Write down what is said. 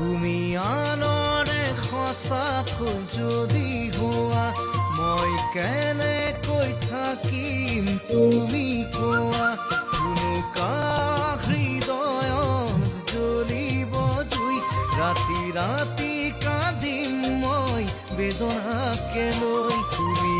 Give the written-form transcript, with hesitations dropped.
তুমি আনৰে সঁচাকৈ যদি হোৱা মই কেনেকৈ থাকিম তুমি কোৱা কোনোকা হৃদয়ত জ্বলিব জুই ৰাতি ৰাতি কান্দিম মই বেদনাকে লৈ তুমি